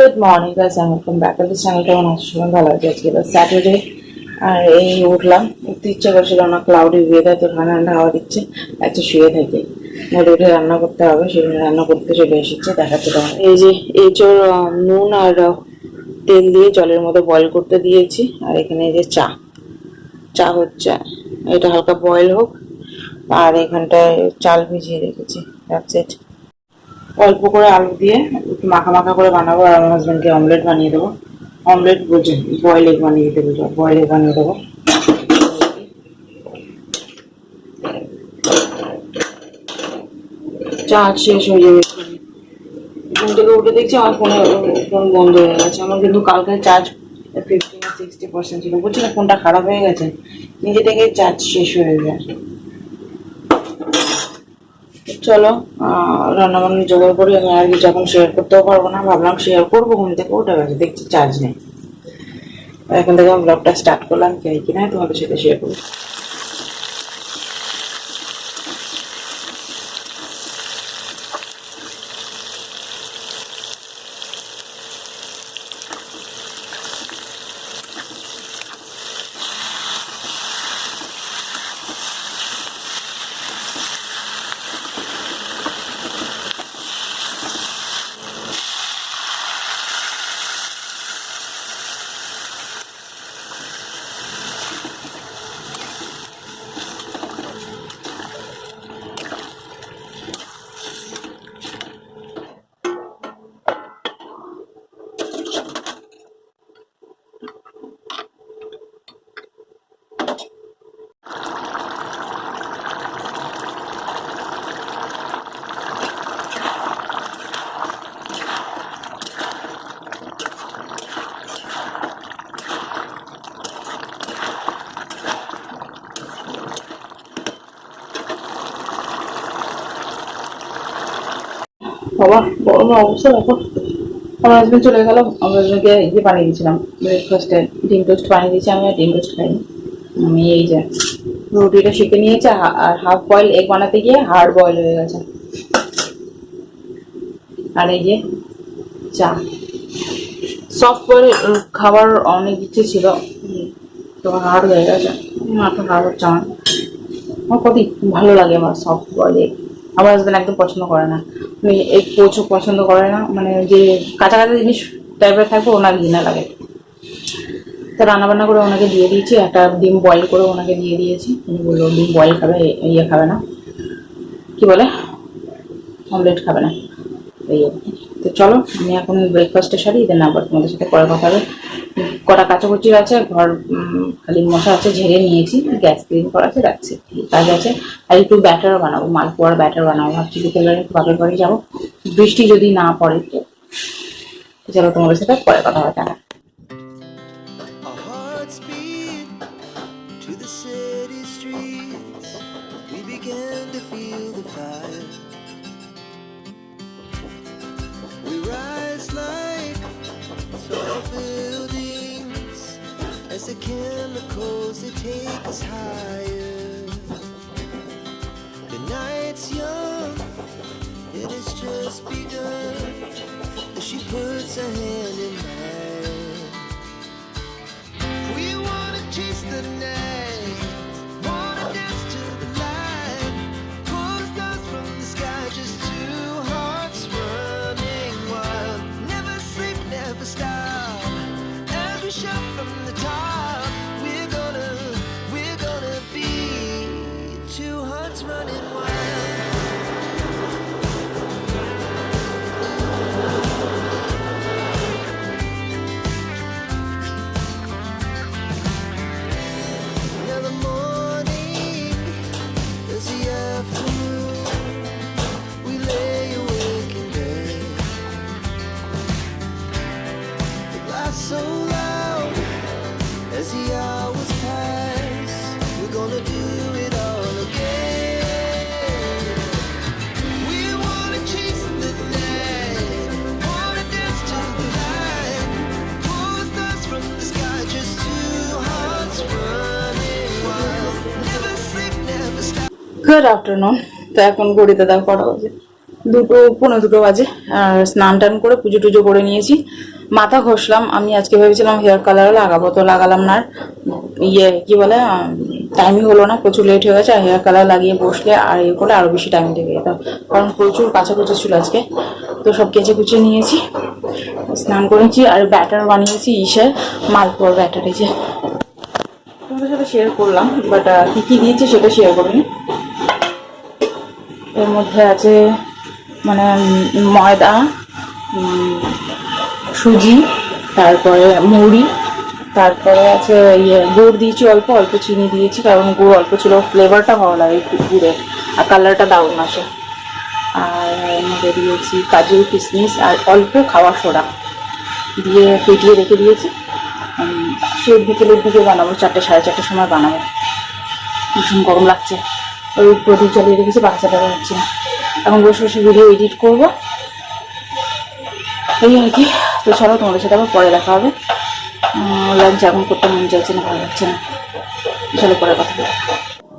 Good morning guys, and welcome back to this channel. কেমন আছো সবাই? ভালো আছি। আজকে স্যাটারডে আর এই উঠলাম, উঠতে ইচ্ছা করছিল না, ক্লাউডি ওয়েদার, তো ঠান্ডা ঠান্ডা হাওয়া দিচ্ছে। একটা শুয়ে থাকি, মোটে উঠে রান্না করতে হবে, সেখানে রান্না করতে চলে এসেছে। দেখাচ্ছে তোমার এই যে এঁচোড় নুন আর তেল দিয়ে জলের মধ্যে বয়েল করতে দিয়েছি। আর এখানে এই যে চা হচ্ছে, এটা হালকা বয়েল হোক। আর এখানটায় চাল ভিজিয়ে রেখেছি, দ্যাটস ইট। অল্প করে আলু দিয়ে একটু মাখা মাখা করে বানাবো, আর আমার হাজব্যান্ডকে অমলেট বানিয়ে দেবো। অমলেট বলছি, বয়েল এগ বানিয়ে দিতে বলছি, বয়েল এগ বানিয়ে দেবো। চার্জ শেষ হয়ে যাবে। ঘুম থেকে উঠে দেখছি আমার ফোন বন্ধ হয়ে গেছে। আমার কিন্তু কালকে চার্জ 50-60% ছিল, বলছি না ফোনটা খারাপ হয়ে গেছে, নিজে থেকে চার্জ শেষ হয়ে যায়। চলো রান্নাবান্না জোগাড় করি। আমি আর কিছু এখন শেয়ার করতেও পারবো না, ভাবলাম শেয়ার করবো, ঘুম থেকে উঠে গেছে, দেখছি চার্জ নেই। এখন থেকে আমি ব্লগটা স্টার্ট করলাম, কি হয় কিনা তোমাদের সাথে শেয়ার করবো। বাবা গরম অবস্থা দেখো। আমার হাজবেন্ড চলে গেল, আমার হাজবেন্ডকে ইয়ে বানিয়ে দিয়েছিলাম ব্রেকফাস্টে, ডিম টোস্ট বানিয়ে দিয়েছি। আমি ডিম টোস্ট খাইনি, আমি এই যে রুটিটা শিখে নিয়েছি। আর হাফ বয়েল এগ বানাতে গিয়ে হার্ড বয়েল হয়ে গেছে। আর এই যে চা, সফট বয়েল খাবার অনেক ইচ্ছে ছিল, তো হার্ড হয়ে গেছে। মাথা খারাপ হচ্ছে আমার কত ভালো লাগে আমার সফট বয়েল এগ। আমার হাজবেন্ড একদম পছন্দ করে না, উনি এগ পোচও পছন্দ করে না, মানে যে কাঁচা কাঁচা জিনিস টাইপের থাকবে ওনার ঘৃণা লাগে। তো রান্নাবান্না করে ওনাকে দিয়ে দিয়েছি, একটা ডিম বয়েল করে ওনাকে দিয়ে দিয়েছি। উনি বললো ডিম বয়েল খাবে, ইয়ে খাবে না, কি বলে অমলেট খাবে না, এই। তো চলো আমি এখন ব্রেকফাস্টে সারি, দেন আবার তোমাদের সাথে পরে কথা হবে। কটা কাঁচাকুচি আছে, ঘর খালি মশা আছে, ঝেড়ে নিয়েছি, গ্যাস ক্লিন করা আছে, রাখছি, কাজ আছে। আর একটু ব্যাটার বানাবো, মালপোয়ার ব্যাটার বানাবো ভাবছি। বিকেলবেলা একটু বাপের বাড়ি যাবো, বৃষ্টি যদি না পড়ে। তো চলো তোমাদের সাথে পরে কথা হবে, tata. As the chemicals, they take us higher. The night's young, it has just begun. As she puts her hand in mine, we wanna chase the night, wanna dance to the light. Pull stars from the sky, just two hearts running wild. Never sleep, never stop, as we shout from the top. Running wild. Now the morning is the afternoon. We lay awake in bed. The glass so loud as the hours pass. We're gonna do it all again. Good afternoon. তো এখন ঘড়িতে দেখো কটা বাজে, 2:45 বাজে। আর স্নান টান করে পুজো টুজো করে নিয়েছি, মাথা ঘষলাম। আমি আজকে ভেবেছিলাম হেয়ার কালার লাগাবো, তো লাগালাম না। আর কি বলে, টাইমই হলো না, প্রচুর লেট হয়ে গেছে। আর হেয়ার কালার লাগিয়ে বসলে আর ইয়ে করলে আরো বেশি টাইম লেগে যেত, কারণ প্রচুর কাচাকুচি ছিল আজকে। তো সব কেচে কুচিয়ে নিয়েছি, স্নান করেছি। আর ব্যাটার বানিয়েছি ইসের মালপোয়ার ব্যাটার। এই যে তোমাদের সাথে শেয়ার করলাম, বাট কি কি দিয়েছি সেটা শেয়ার করিনি। এর মধ্যে আছে মানে ময়দা, সুজি, তারপরে মুড়ি, তারপরে আছে গুড় দিয়েছি, অল্প অল্প চিনি দিয়েছি, কারণ গুড় অল্প ছিল, ফ্লেভারটা ভালো লাগে গুড়ের, আর কালারটা দারুণ আসে। আর এর মধ্যে দিয়েছি কাজু কিশমিশ আর অল্প খাওয়া সোডা দিয়ে ফেটিয়ে রেখে দিয়েছি। সে বিকেলের দিকে বানাবো, 4টে 4:30 সময় বানাবো। ভীষণ গরম লাগছে, ওই প্রদীপ জ্বালিয়ে রেখেছি, বাচ্চাটা হচ্ছে না। এখন বসে বসে ভিডিও এডিট করবো, এই আর কি। তো চলো, তোমাদের সাথে আবার পরে দেখা হবে। লাঞ্চ এখন করতে মন চাইছে না, ভালো লাগছে না, চলো পরে কথা বলবো।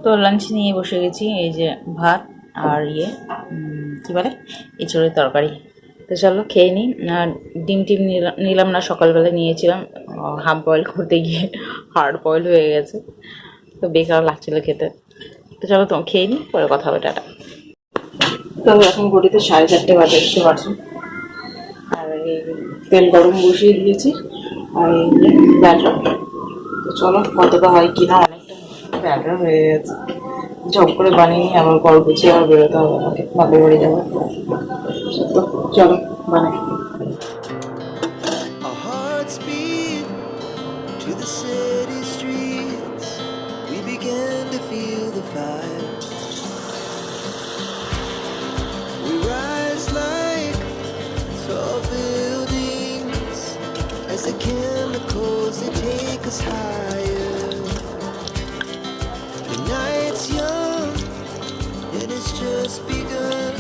তো লাঞ্চ নিয়ে বসে গেছি, এই যে ভাত আর কি বলে এঁচড়ের তরকারি। তো চলো খেয়ে নিই। ডিম টিম নিলাম না, সকালবেলা নিয়েছিলাম, হাফ বয়েল করতে গিয়ে হার্ড বয়েল হয়ে গেছে, তো বেকার লাগছিল খেতে। তো চলো তো খেয়ে নিই, পরে কথা হবে, টাটা। তো এখন ঘড়িতে 4:30 বাজে, বুঝতে পারছো। আর এই তেল গরম বসিয়ে দিয়েছি, আর এই ব্যাটার। তো চলো কতটা হয় কিনা, অনেকটা ব্যাটার হয়ে গেছে। ঝপ করে বানিয়ে নিই, আবার ঘর গুছিয়ে আবার বেরোতে হবে আমাকে, বাপের বাড়ি যাবো। তো চলো বানাই। Our hearts beat to the city streets. We began to feel the fire. We rise like tall buildings as the chemicals they take us higher. The night's young and it's just begun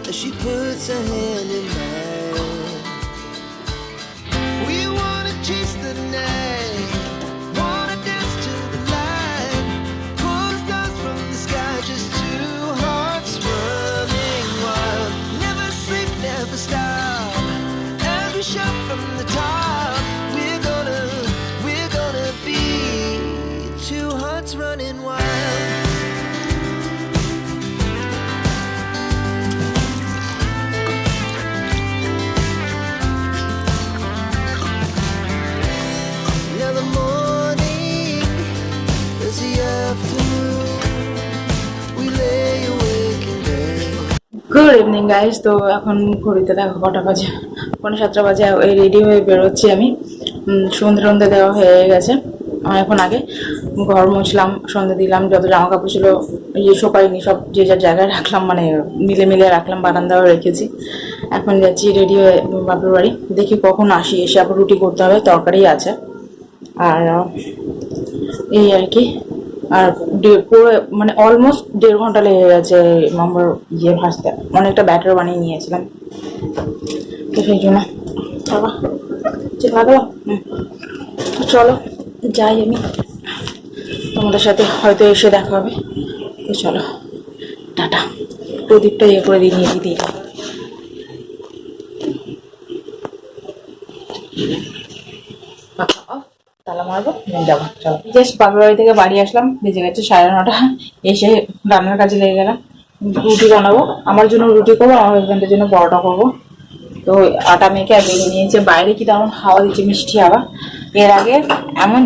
as she puts her hand in mine. We wanna chase the night, wanna dance to the light, pull the stars from the sky, just two hearts running wild. Never sleep, never stop, as we shout from the top. We're gonna be two hearts running wild. Now the morning is the afternoon. We lay awake in bed. Good evening guys. তো এখন ঘড়িতে দেখো কটা বাজে, 7:45 বাজে। ওই ready হয়ে বেরোচ্ছি আমি। সন্ধ্যে টন্ধে দেওয়া হয়ে গেছে অনেকক্ষণ আগে। ঘর মুছলাম, সন্ধ্যে দিলাম, যত জামা কাপড় ছিল শোকাইনি, সব যে যার জায়গায় রাখলাম, মানে মিলে মিলে রাখলাম, বারান্দাও রেখেছি। এখন যাচ্ছি রেডি হয়ে বাপের বাড়ি। দেখি কখন আসি, এসে আবার রুটি করতে হবে, তরকারি আছে। আর এই আর কি। আর পুরো মানে অলমোস্ট 1.5 ঘন্টা লেগে গেছে নম্বর ভাজতে, অনেকটা ব্যাটার বানিয়ে নিয়েছিলাম, তো সেই জন্য। তো চলো যাই আমি, তোমাদের সাথে হয়তো এসে দেখা হবে। তো চলো টাটা। প্রদীপটা করে দিয়ে নিয়ে দিই। তালা মারবো, যাবো। চলো, জাস্ট বাপের বাড়ি থেকে বাড়ি আসলাম, বেজে গেছে 9:30। এসে রান্নার কাজে লেগে গেলাম। রুটি বানাবো, আমার জন্য রুটি করবো, আমার হাজব্যান্ডের জন্য পরোটা করবো। তো আটা মেখে আর বেরিয়ে নিয়েছে। বাইরে কি তেমন হাওয়া দিচ্ছে, মিষ্টি হাওয়া। এর আগে এমন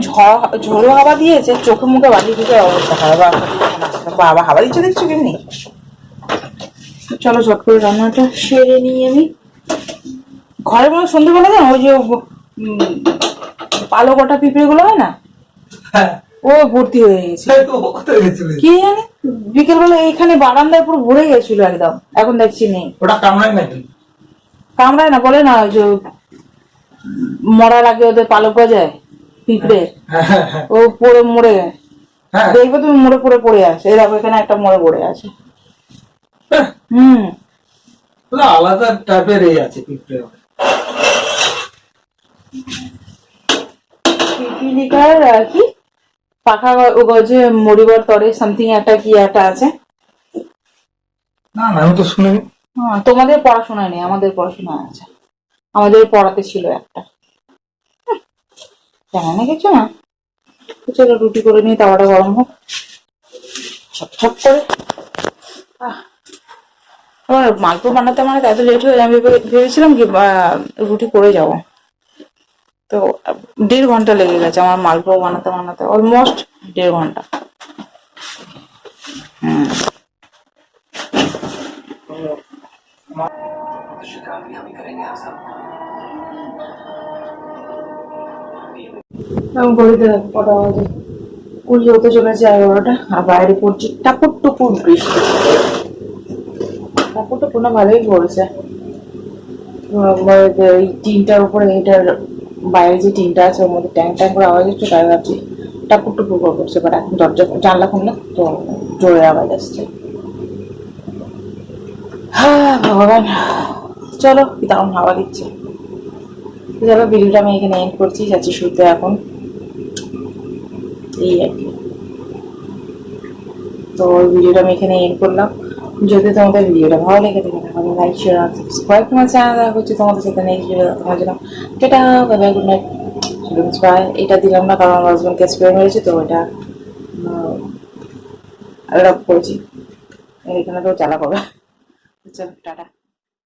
ঝোড়ো হাওয়া দিয়েছে, চোখে মুখে বাড়ি দিকে অবস্থা খারাপ। বাবা হাওয়া দিচ্ছে দেখছো কেমনি। চলো ঝট করে রান্নাটা সেরে নিই আমি। ঘরে কোনো সন্ধ্যেবেলা না, ওই যে পালো কটা পিঁপড়ে গুলো হয় না, ও ভর্তি হয়ে গেছে। কি জানি বিকেল বেলা এইখানে বারান্দায় পুরো ভরে গেছিল একদম, এখন দেখছি নেই। ওটা কামড়ায় নাকি? কামড়ায় না, বলে না ওই যে মরার আগে ওদের পালক গজায় পিঁপড়ে, ও পড়ে মরে দেখবে তুমি, মরে পড়ে আছে। এই দেখো এখানে একটা মরে পড়ে আছে। আলাদা টাইপের এই আছে পিঁপড়ে। পিপিলিকার কি পাখা গজে মরিবার তরে সামথিং একটা কি একটা আছে। না না, আমি তো শুনিনি। হ্যাঁ, তোমাদের পড়াশোনায় নেই, আমাদের পড়াশোনায় আছে। আমাদের পড়াতে ছিল একটা, জানা না কিছু না। তো চলো রুটি করে নিয়ে তাওয়াটা গরম হোক ছপ করে। আমার মালপো বানাতে বানাতে এত লেট হয়ে যায়, আমি ভেবেছিলাম কি রুটি করে যাব। তো 1.5 ঘন্টা লেগে গেছে আমার মালপো বানাতে বানাতে, অলমোস্ট 1.5 ঘন্টা। এখন ঘড়িতে দেখো কটা বাজে, 20 হতে চলেছে, 11টা। আর বাইরে পড়ছে টাপুর টুপুর বৃষ্টি। টাপুর টুপুর না ভালোই পড়েছে। এই টিনটার উপরে, এটার বাইরে যে টিনটা আছে ওর মধ্যে ট্যাং ট্যাং করে আওয়াজ হচ্ছে, তাই ভাবছি টাপুর টুপুর করে পড়ছে। বাট এখন দরজা জানলা খুললে তো জোরে আওয়াজ আসছে। হ্যাঁ ভগবান, চলো কি দারুণ হাওয়া দিচ্ছে। চলো ভিডিওটা আমি এখানে এন্ড করছি, যাচ্ছি শুতে এখন, এই আর কি। তো ওই ভিডিওটা আমি এখানে এন্ড করলাম। যদি তোমাদের ভিডিওটা ভালো লেগে থাকে তাহলে লাইক শেয়ার আর সাবস্ক্রাইব তোমার চ্যানেল দেখা হচ্ছে তোমাদের সাথে নেক্সট ভিডিও তোমার জন্য। এটা বাই গুড নাইট। বাই। এটা দিলাম না কারণ আমার হাজব্যান্ডকে স্প্রে মেরেছে, তো এটা লাভ করেছি, এখানে তো জ্বালা পাবে। চলো টাটা।